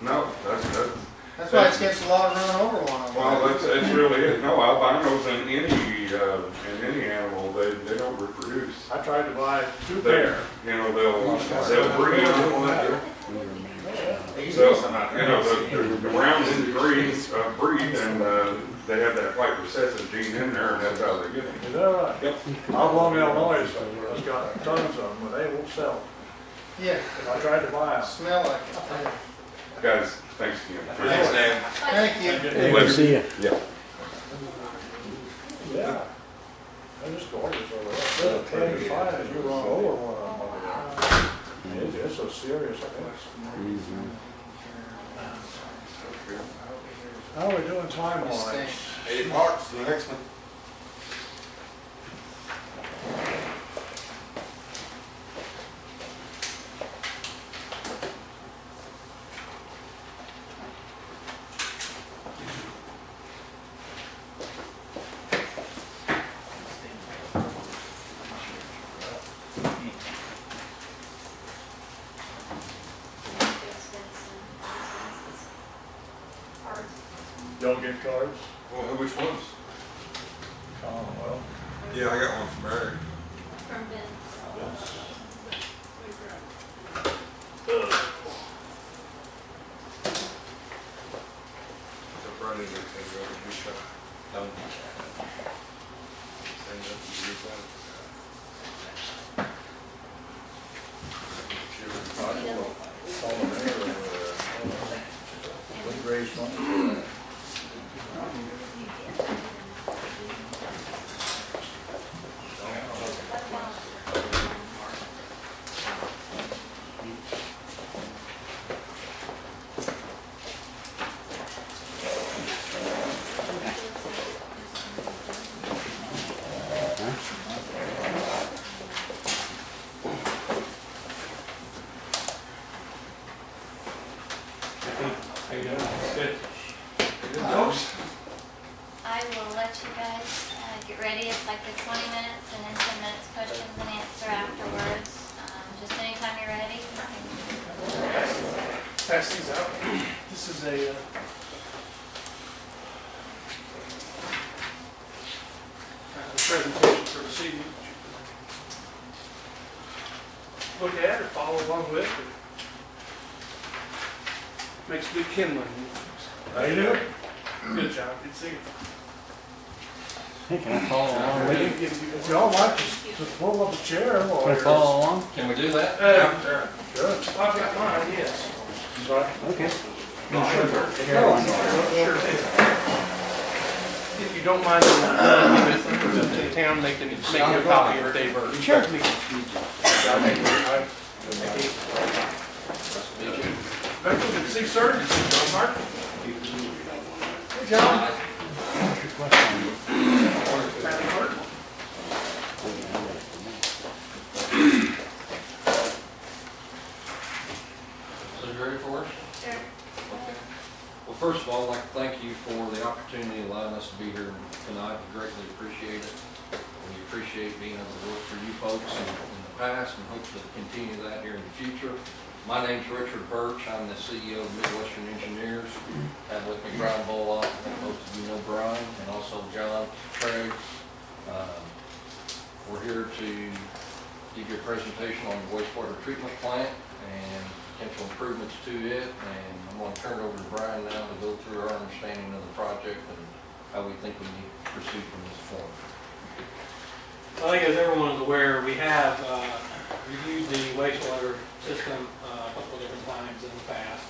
No, That's why it gets a lot of run over one of them. well, it's really it. No, albinos in any animal, they don't reproduce. I tried to buy 2 They, pair. you know, they'll breed. So, you know, the round breeds, and they have that white recessive gene in there, and that's how they get them. Is that right? Yep. I've long Illinois has got tons of them, but they won't sell. Yeah, I tried to buy them. smell like it. Guys, thanks again. Thanks, Dan. Thank you. Good to see you. Yeah. Yeah. They're just gorgeous over there. They're pretty fine as you run over one of them. It's so serious, I think. How are we doing time-wise? 80 parts, the next one. Don't get cards? Well, which ones? Commonwealth. Yeah, I got one from Eric. From Vince. Jump right in there, take over, good shot. Stand up and do that. All the mayor over there. We raised money for that. I will let you guys get ready. It's like the 20 minutes and then 10 minutes questions and answer afterwards. Just anytime you're ready. Pass these out. This is a presentation for this evening. Look at or follow along with. Makes good kindling. How you doing? Good job. Good to see you. Hey, can I follow along with you? If y'all like to pull up a chair Can I or. follow along? Can we do that? Good. I've got mine, yes. Sorry. Okay. Sure. If you don't mind, give it to the town, they can make you a copy of Dave Bird. Sure. Thank you. Good to see you, sir. John Mark. Hey, John. Matthew Mark. So you ready for us? Sure. Okay. Well, first of all, I'd like to thank you for the opportunity of allowing us to be here tonight. We greatly appreciate it. We appreciate being able to work for you folks in the past and hope to continue that here in the future. My name's Richard Birch. I'm the CEO of Midwestern Engineers. I have with me Brian Bullock, most of you know Brian, and also John Craig. We're here to give you a presentation on the wastewater treatment plant and potential improvements to it. And I'm going to turn it over to Brian now to go through our understanding of the project and how we think we need to proceed from this point. I think as everyone's aware, we have reviewed the wastewater system a couple of different times in the past.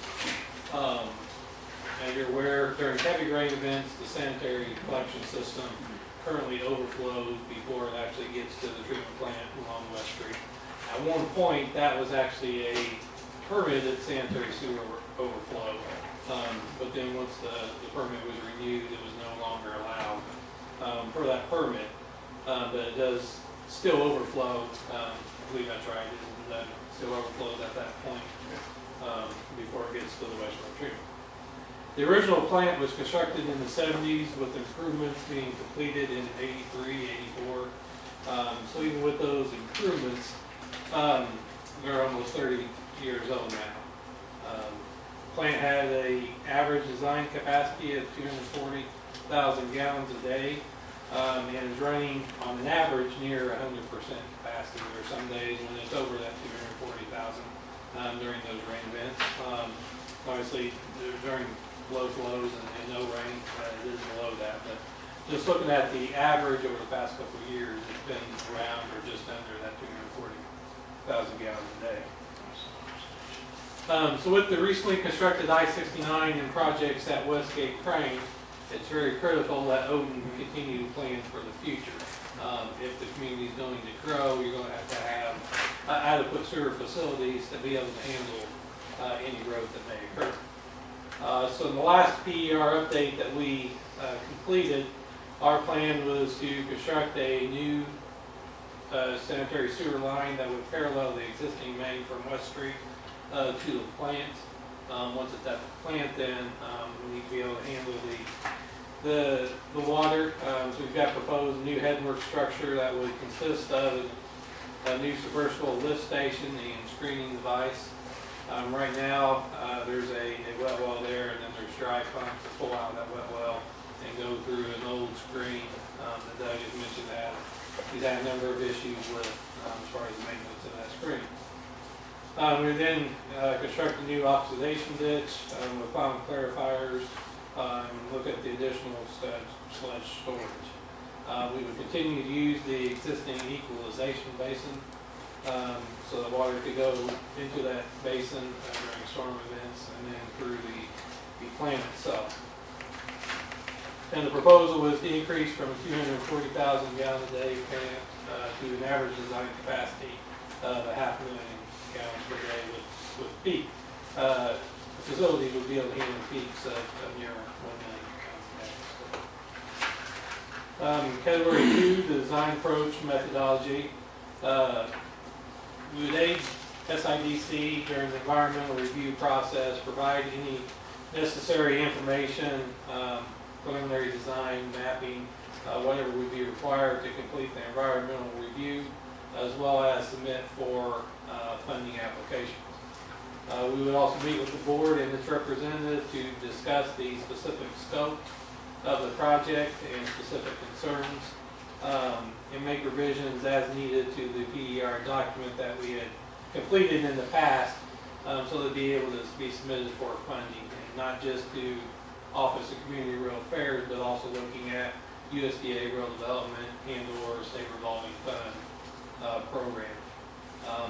As you're aware, during heavy rain events, the sanitary collection system currently overflows before it actually gets to the treatment plant along West Street. At one point, that was actually a permitted sanitary sewer overflow, but then once the permit was renewed, it was no longer allowed for that permit. But it does still overflow. I believe that's right. That still overflows at that point before it gets to the wastewater treatment. The original plant was constructed in the 70s with improvements being completed in 83, 84. So even with those improvements, they're almost 30 years old now. plant had a average design capacity of 240,000 gallons a day, and is running on an average near 100% capacity. There are some days when it's over that 240,000 during those rain events. Obviously, during low flows and no rain, it is below that. But just looking at the average over the past couple of years, it's been around or just under that 240,000 gallons a day. So with the recently constructed I-69 and projects at Westgate Crane, it's very critical that Odon continue to plan for the future. If the community is going to grow, you're going to have adequate sewer facilities to be able to handle any growth that may occur. So in the last PER update that we completed, our plan was to construct a new sanitary sewer line that would parallel the existing main from West Street to the plant. Once it's at the plant, then we need to be able to handle the water. So we've got proposed new headwork structure that would consist of a new submersible lift station and screening device. Right now, there's a wet well there, and then there's dry pumps that pull out that wet well and go through an old screen that Doug has mentioned that he's had a number of issues with as far as the maintenance of that screen. We then construct a new oxidation ditch with final clarifiers, look at the additional sludge storage. We would continue to use the existing equalization basin so the water could go into that basin during storm events and then through the plant itself. And the proposal was to increase from a 240,000 gallon a day plant to an average design capacity of 500,000 gallons per day with peak. The facility would be able to handle peaks of near 1 million gallons. Category 2, the design approach methodology. We would aid SIDC during the environmental review process, provide any necessary information, preliminary design, mapping, whatever would be required to complete the environmental review, as well as submit for funding applications. We would also meet with the board and its representative to discuss the specific scope of the project and specific concerns, and make revisions as needed to the PER document that we had completed in the past, so that be able to be submitted for funding, and not just to Office of Community Rural Affairs, but also looking at USDA Rural Development and or State Revolving Fund program.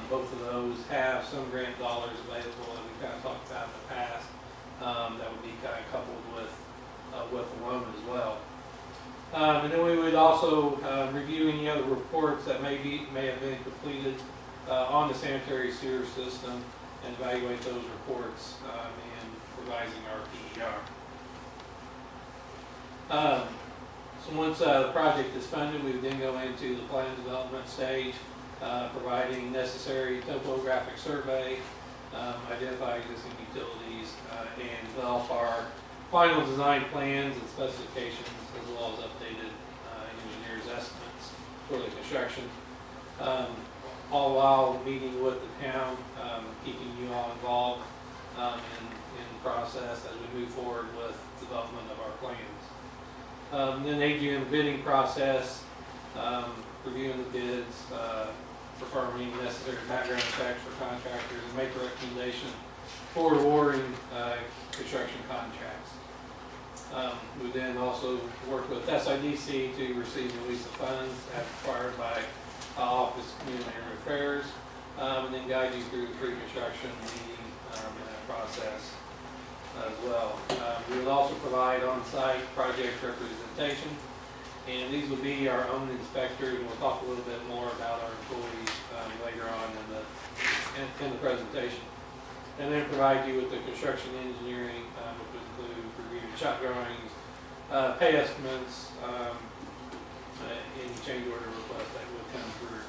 Both of those have some grant dollars available that we kind of talked about in the past that would be kind of coupled with the loan as well. And then we would also review any other reports that may have been completed on the sanitary sewer system and evaluate those reports in revising our PER. So once the project is funded, we would then go into the plan development stage, providing necessary topographic survey, identify existing utilities, and develop our final design plans and specifications, as well as updated engineer's estimates for the construction. All while meeting with the town, keeping you all involved in the process as we move forward with development of our plans. Then aid you in the bidding process, reviewing the bids, performing necessary background checks for contractors, and make a recommendation for awarding construction contracts. We then also work with SIDC to receive the release of funds as required by Office of Community Affairs, and then guide you through the pre-construction meeting in that process as well. We would also provide on-site project representation, and these will be our own inspectors, and we'll talk a little bit more about our employees later on in the presentation. And then provide you with the construction engineering, which would include reviewing shop drawings, pay estimates, any change order requests that would come through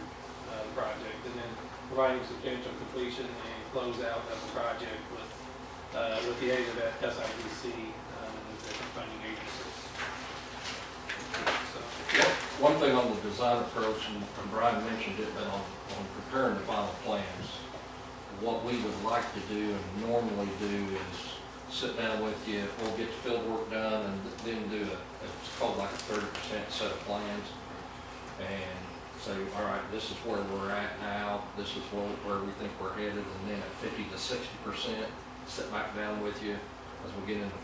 the project, and then providing substantial completion and close out of the project with the aid of that SIDC and the different funding agencies. So, One thing on the design approach, and Brian mentioned it, but on preparing the final plans, what we would like to do and normally do is sit down with you, we'll get the field work done, and then do it's called like a 30% set of plans. And say, all right, this is where we're at now, this is where we think we're headed, and then at 50 to 60%, sit back down with you as we get into